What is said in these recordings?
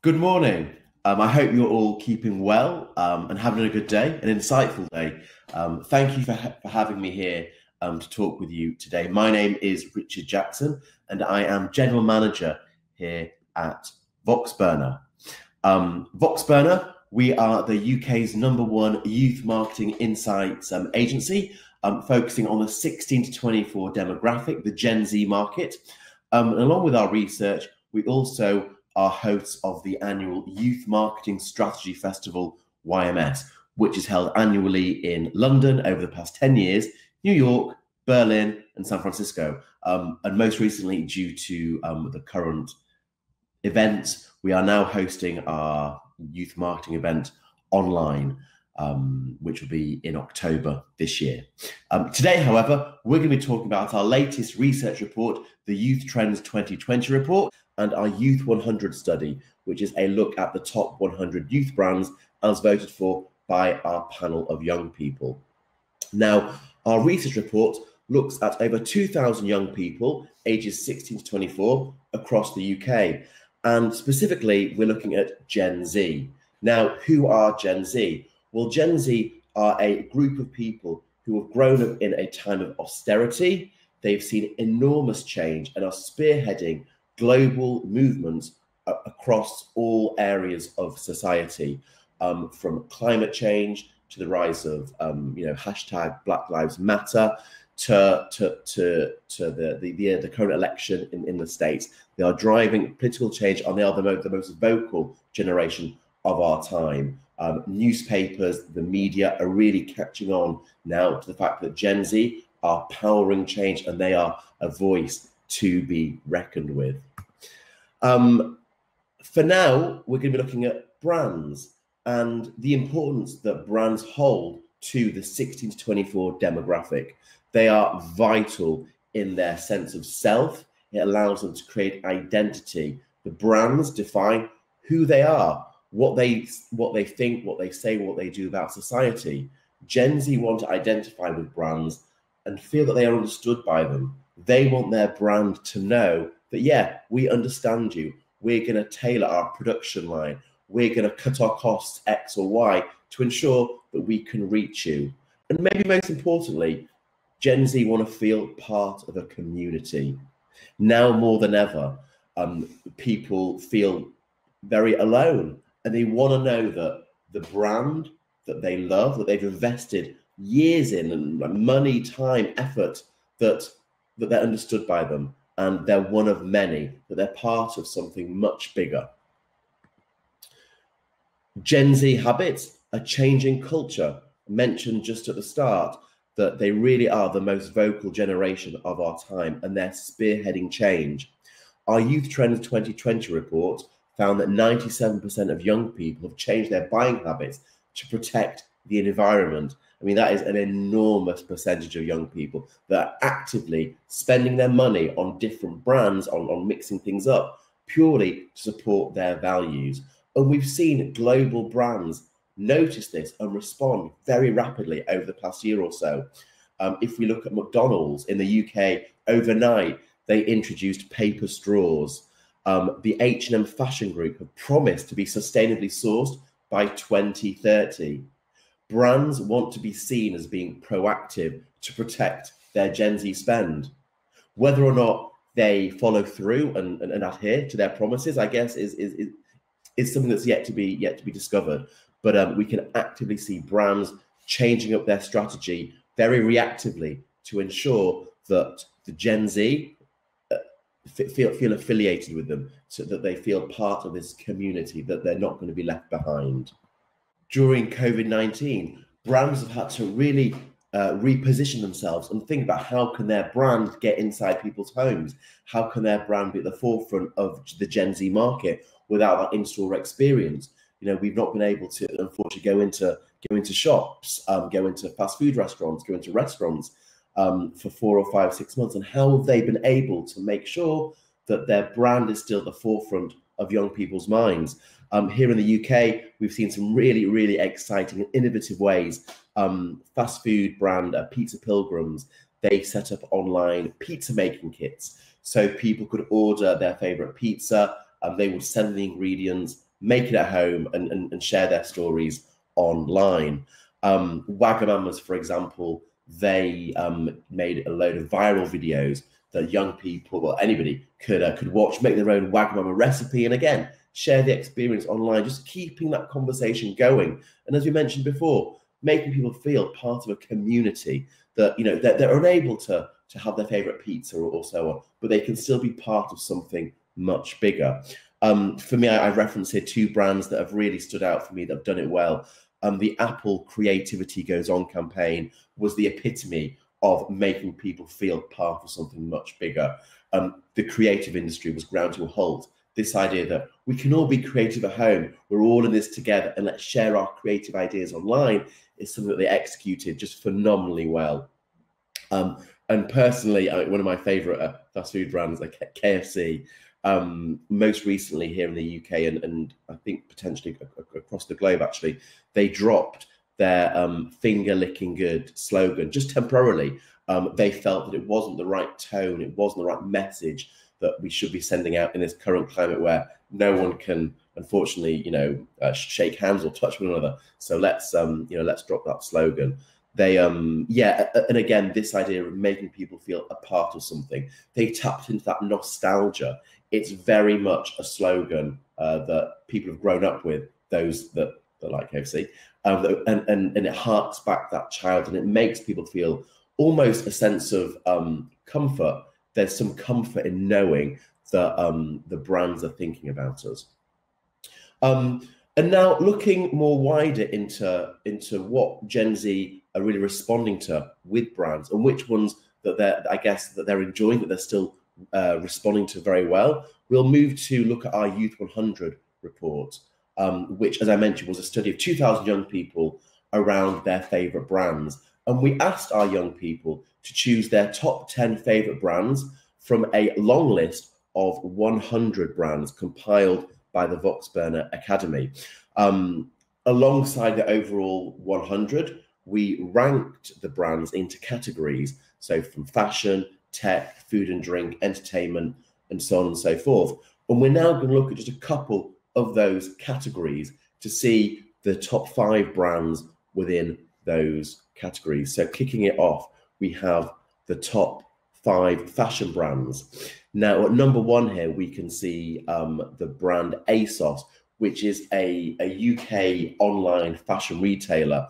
Good morning. I hope you're all keeping well and having a good day, an insightful day. Thank you for having me here to talk with you today. My name is Richard Jackson, and I am General Manager here at Voxburner. Voxburner, we are the UK's #1 youth marketing insights agency, focusing on the 16 to 24 demographic, the Gen Z market. And along with our research, we also are hosts of the annual Youth Marketing Strategy Festival, YMS, which is held annually in London over the past 10 years, New York, Berlin, and San Francisco. And most recently, due to the current events, we are now hosting our youth marketing event online, which will be in October this year. Today, however, we're going to be talking about our latest research report, the Youth Trends 2020 report, and our Youth 100 study, which is a look at the top 100 youth brands as voted for by our panel of young people. Now, our research report looks at over 2,000 young people, ages 16 to 24, across the UK. And specifically, we're looking at Gen Z. Now, who are Gen Z? Well, Gen Z are a group of people who have grown up in a time of austerity. They've seen enormous change and are spearheading global movements across all areas of society, from climate change to the rise of hashtag Black Lives Matter to the current election in the States. They are driving political change, and they are the most vocal generation of our time. Newspapers, the media are really catching on now to the fact that Gen Z are powering change, and they are a voice to be reckoned with. For now, we're going to be looking at brands and the importance that brands hold to the 16 to 24 demographic. They are vital in their sense of self. It allows them to create identity. The brands define who they are, what they think, what they say, what they do about society. Gen Z want to identify with brands and feel that they are understood by them. They want their brand to know that, yeah, we understand you. We're going to tailor our production line. We're going to cut our costs X or Y to ensure that we can reach you. And maybe most importantly, Gen Z want to feel part of a community. Now more than ever, people feel very alone, and they want to know that the brand that they love, that they've invested years in, and money, time, effort, that they're understood by them, and they're one of many, that they're part of something much bigger. Gen Z habits are changing culture. I mentioned just at the start that they really are the most vocal generation of our time, and they're spearheading change. Our Youth Trends 2020 report found that 97% of young people have changed their buying habits to protect the environment. I mean, that is an enormous percentage of young people that are actively spending their money on different brands, on mixing things up, purely to support their values. And we've seen global brands notice this and respond very rapidly over the past year or so. If we look at McDonald's in the UK, overnight, they introduced paper straws. The H&M fashion group have promised to be sustainably sourced by 2030. Brands want to be seen as being proactive to protect their Gen Z spend. Whether or not they follow through and adhere to their promises, I guess, is something that's yet to be discovered. But we can actively see brands changing up their strategy very reactively to ensure that the Gen Z feel affiliated with them, so that they feel part of this community, that they're not going to be left behind. During COVID-19, brands have had to really reposition themselves and think about how can their brand get inside people's homes? How can their brand be at the forefront of the Gen Z market without that in-store experience? You know, we've not been able to, unfortunately, go into shops, go into fast food restaurants, go into restaurants for 4 or 5, 6 months. And how have they been able to make sure that their brand is still at the forefront of young people's minds? Here in the UK, we've seen some really, really exciting and innovative ways. Fast food brand Pizza Pilgrims, they set up online pizza making kits. So people could order their favorite pizza, and they would send the ingredients make it at home and share their stories online. Wagamamas, for example, they made a load of viral videos that young people, well, anybody could watch, make their own Wagamama recipe, and again, share the experience online, just keeping that conversation going. And as we mentioned before, making people feel part of a community that, you know, they're unable to have their favorite pizza or so on, but they can still be part of something much bigger. For me, I reference here two brands that have really stood out for me, that have done it well. The Apple Creativity Goes On campaign was the epitome of making people feel part of something much bigger. The creative industry was ground to a halt. This idea that we can all be creative at home, we're all in this together, and let's share our creative ideas online, is something that they executed just phenomenally well. And personally, one of my favorite fast food brands, like KFC, most recently here in the UK and I think potentially across the globe, actually, they dropped their finger licking good slogan just temporarily. They felt that it wasn't the right tone, it wasn't the right message that we should be sending out in this current climate where no one can, unfortunately, you know, shake hands or touch one another. So let's drop that slogan. They and again, this idea of making people feel a part of something, they tapped into that nostalgia. It's very much a slogan that people have grown up with, those that like KFC, and it harks back that child, and it makes people feel almost a sense of comfort. There's some comfort in knowing that the brands are thinking about us. And now looking more wider into what Gen Z are really responding to with brands, and which ones that they're enjoying, that they're still responding to very well. We'll move to look at our Youth 100 report, which, as I mentioned, was a study of 2,000 young people around their favorite brands. And we asked our young people to choose their top 10 favorite brands from a long list of 100 brands compiled by the Voxburner Academy. Alongside the overall 100, we ranked the brands into categories. So from fashion, tech, food and drink, entertainment, and so on and so forth. And we're now going to look at just a couple of those categories to see the top 5 brands within those categories. So kicking it off, we have the top 5 fashion brands. Now at number 1 here, we can see the brand ASOS, which is a UK online fashion retailer,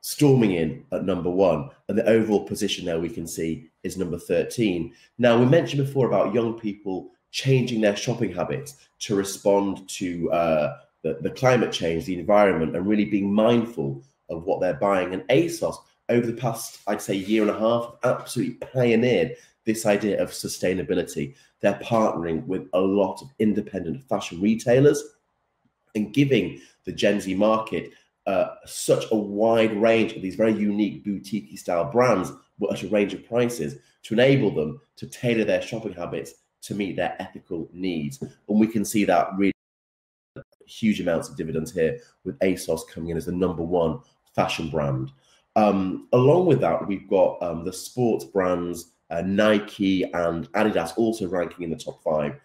storming in at number 1, and the overall position there we can see is number 13. Now, we mentioned before about young people changing their shopping habits to respond to the climate change, the environment, and really being mindful of what they're buying. And ASOS, over the past, I'd say, year and a half, absolutely pioneered this idea of sustainability. They're partnering with a lot of independent fashion retailers and giving the Gen Z market such a wide range of these very unique boutique style brands at a range of prices to enable them to tailor their shopping habits to meet their ethical needs. And we can see that really huge amounts of dividends here, with ASOS coming in as the number 1 fashion brand. Along with that, we've got the sports brands, Nike and Adidas also ranking in the top 5.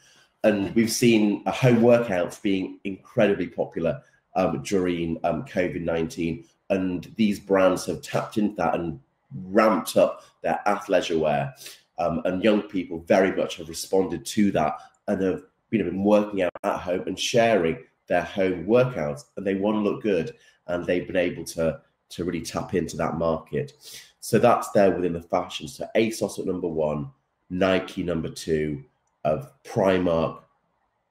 And we've seen home workouts being incredibly popular during COVID-19, and these brands have tapped into that and ramped up their athleisure wear, and young people very much have responded to that and have been working out at home and sharing their home workouts, and they want to look good, and they've been able to really tap into that market. So that's there within the fashion. So ASOS at number 1, Nike number 2, Primark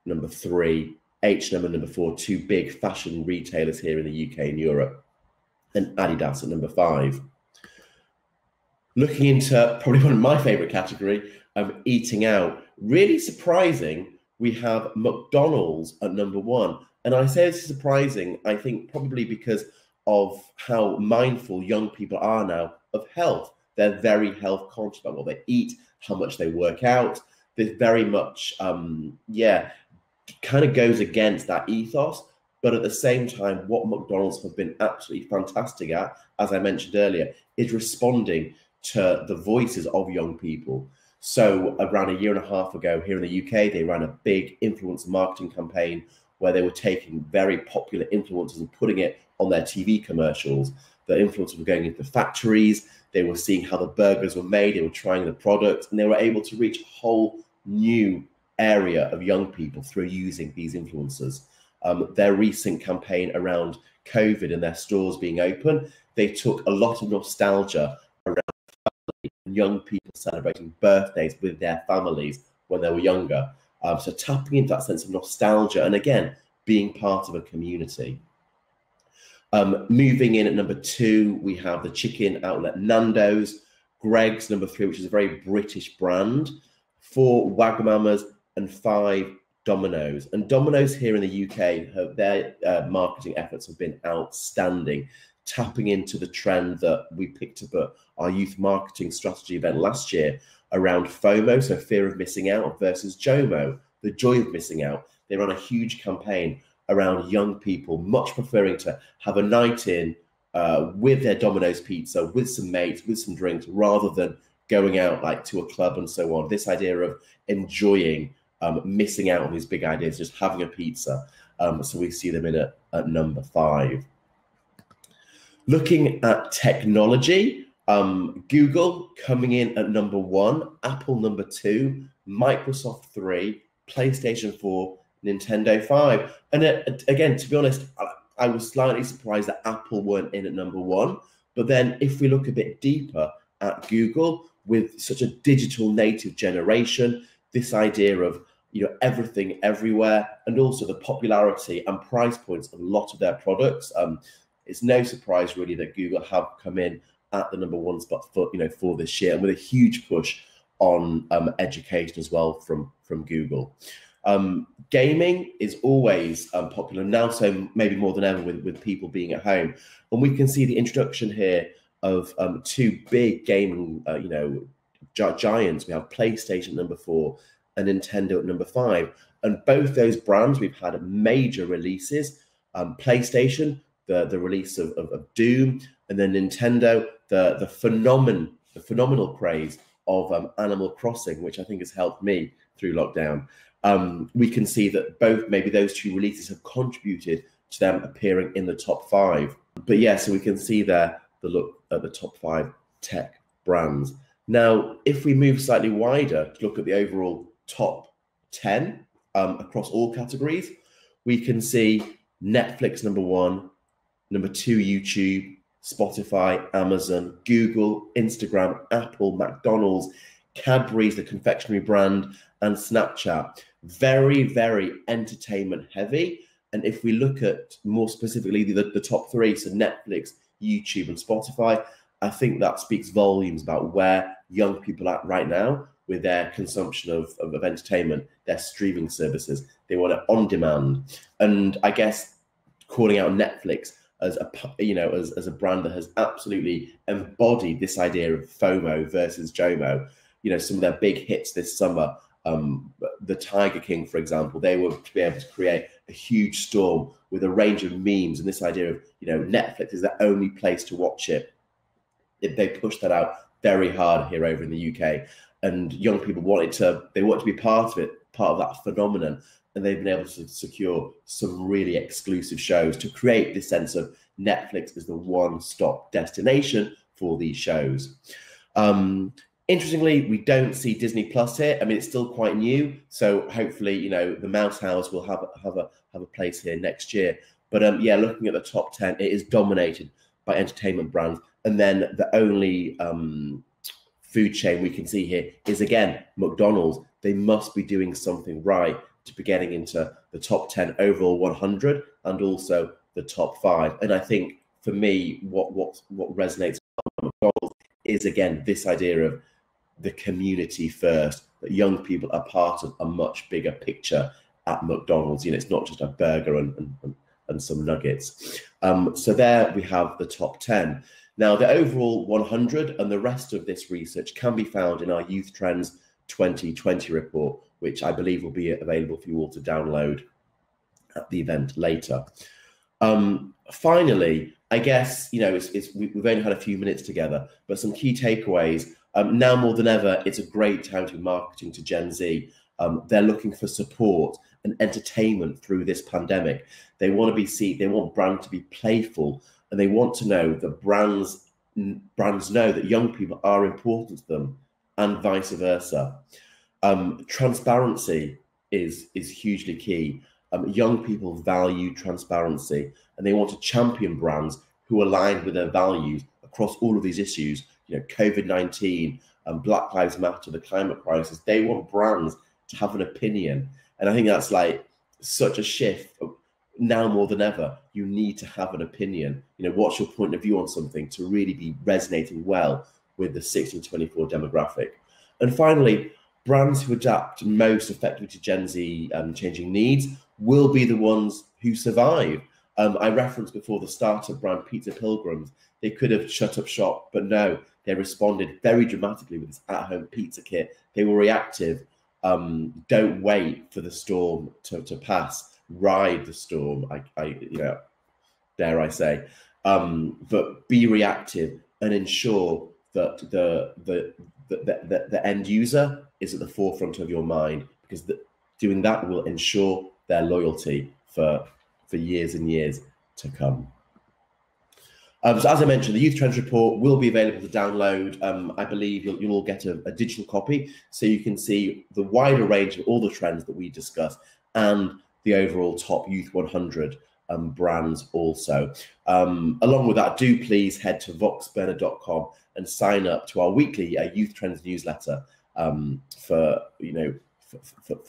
number 3, H&M at number 4, 2 big fashion retailers here in the UK and Europe, and Adidas at number 5. Looking into probably one of my favorite category, eating out. Really surprising, we have McDonald's at number 1. And I say it's surprising, I think probably because of how mindful young people are now of health. They're very health conscious about what they eat, how much they work out. There's very much, kind of goes against that ethos, but at the same time, what McDonald's have been absolutely fantastic at, as I mentioned earlier, is responding to the voices of young people. So around a year and a half ago here in the UK, they ran a big influencer marketing campaign where they were taking very popular influencers and putting it on their TV commercials. The influencers were going into factories, they were seeing how the burgers were made, they were trying the product, and they were able to reach a whole new area of young people through using these influencers. Their recent campaign around COVID and their stores being open, they took a lot of nostalgia around family and young people celebrating birthdays with their families when they were younger. So tapping into that sense of nostalgia and again, being part of a community. Moving in at number 2, we have the chicken outlet Nando's, Greggs number 3, which is a very British brand, 4 Wagamama's, and 5 Domino's. And Domino's here in the UK, their marketing efforts have been outstanding, tapping into the trend that we picked up at our youth marketing strategy event last year around FOMO, so fear of missing out, versus JOMO, the joy of missing out. They run a huge campaign around young people much preferring to have a night in with their Domino's pizza, with some mates, with some drinks, rather than going out like to a club and so on. This idea of enjoying, missing out on these big ideas, just having a pizza. So we see them in at number 5. Looking at technology, Google coming in at number 1, Apple number 2, Microsoft 3, PlayStation 4, Nintendo 5. And again, to be honest, I was slightly surprised that Apple weren't in at number 1. But then if we look a bit deeper at Google, with such a digital native generation, this idea of everything everywhere, and also the popularity and price points of a lot of their products, it's no surprise really that Google have come in at the number 1 spot for this year, and with a huge push on education as well from Google. Gaming is always popular now, so maybe more than ever with people being at home. And we can see the introduction here of 2 big gaming giants. We have PlayStation number 4 and Nintendo at number 5. And both those brands, we've had major releases. PlayStation, the release of Doom, and then Nintendo, the phenomenal craze of Animal Crossing, which I think has helped me through lockdown. We can see that maybe those 2 releases have contributed to them appearing in the top 5. But yeah, so we can see there the look at the top 5 tech brands. Now, if we move slightly wider to look at the overall top 10 across all categories, we can see Netflix number 1, number 2 YouTube, Spotify, Amazon, Google, Instagram, Apple, McDonald's, Cadbury's, the confectionery brand, and Snapchat. Very, very entertainment heavy. And if we look at more specifically the top 3, so Netflix, YouTube, and Spotify, I think that speaks volumes about where young people are at right now with their consumption of entertainment, their streaming services. They want it on demand. And I guess calling out Netflix as a brand that has absolutely embodied this idea of FOMO versus JOMO. Some of their big hits this summer, the Tiger King, for example, they were to be able to create a huge storm with a range of memes, and this idea of Netflix is the only place to watch it. They pushed that out very hard here over in the UK, and young people want to be part of it, part of that phenomenon, and they've been able to secure some really exclusive shows to create this sense of Netflix as the one-stop destination for these shows. Interestingly, we don't see Disney Plus here. I mean, it's still quite new, so hopefully, the Mouse House will have a place here next year. But yeah, looking at the top 10, it is dominated by entertainment brands, and then the only food chain we can see here is again McDonald's. They must be doing something right to be getting into the top 10 overall 100 and also the top 5. And I think for me, what resonates with McDonald's is again this idea of the community first, that young people are part of a much bigger picture at McDonald's. It's not just a burger and some nuggets. So there we have the top 10. Now, the overall 100 and the rest of this research can be found in our Youth Trends 2020 report, which I believe will be available for you all to download at the event later. Finally, I guess, we've only had a few minutes together, but some key takeaways. Now more than ever, it's a great time to be marketing to Gen Z. They're looking for support and entertainment through this pandemic. They want to be seen, they want brand to be playful, and they want to know that brands know that young people are important to them, and vice versa. Transparency is hugely key. Young people value transparency, and they want to champion brands who align with their values across all of these issues. You know, COVID-19, Black Lives Matter, the climate crisis. They want brands to have an opinion, and I think that's like such a shift. Now more than ever, you need to have an opinion. You know, what's your point of view on something to really be resonating well with the 16-24 demographic. And finally, brands who adapt most effectively to Gen Z changing needs will be the ones who survive. I referenced before the startup brand Pizza Pilgrims. They could have shut up shop, but no, they responded very dramatically with this at-home pizza kit. They were reactive. Don't wait for the storm to pass. Ride the storm, you know, dare I say, but be reactive and ensure that the end user is at the forefront of your mind, because doing that will ensure their loyalty for years and years to come. So as I mentioned, the Youth Trends Report will be available to download. I believe you'll all get a digital copy, so you can see the wider range of all the trends that we discuss and the overall top Youth 100 brands also. Along with that, do please head to voxburner.com and sign up to our weekly Youth Trends newsletter for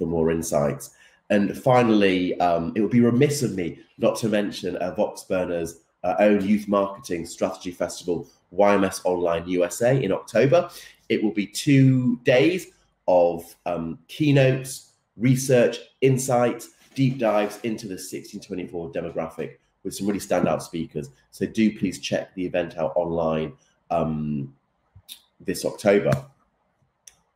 more insights. And finally, it would be remiss of me not to mention Voxburner's own youth marketing strategy festival, YMS Online USA, in October. It will be 2 days of keynotes, research, insights, deep dives into the 16-24 demographic with some really standout speakers. So do please check the event out online this October.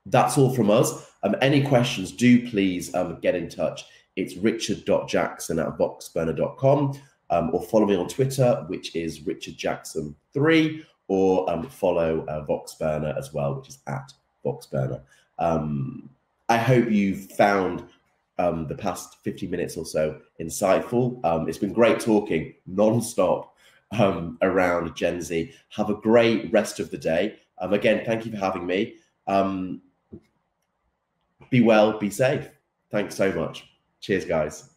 That's all from us. Any questions, do please get in touch. It's richard.jackson@voxburner.com, or follow me on Twitter, which is richardjackson3, or follow Voxburner as well, which is @Voxburner. I hope you've found the past 50 minutes or so insightful. It's been great talking non-stop around Gen Z. Have a great rest of the day. Again, thank you for having me. Be well, be safe. Thanks so much. Cheers, guys.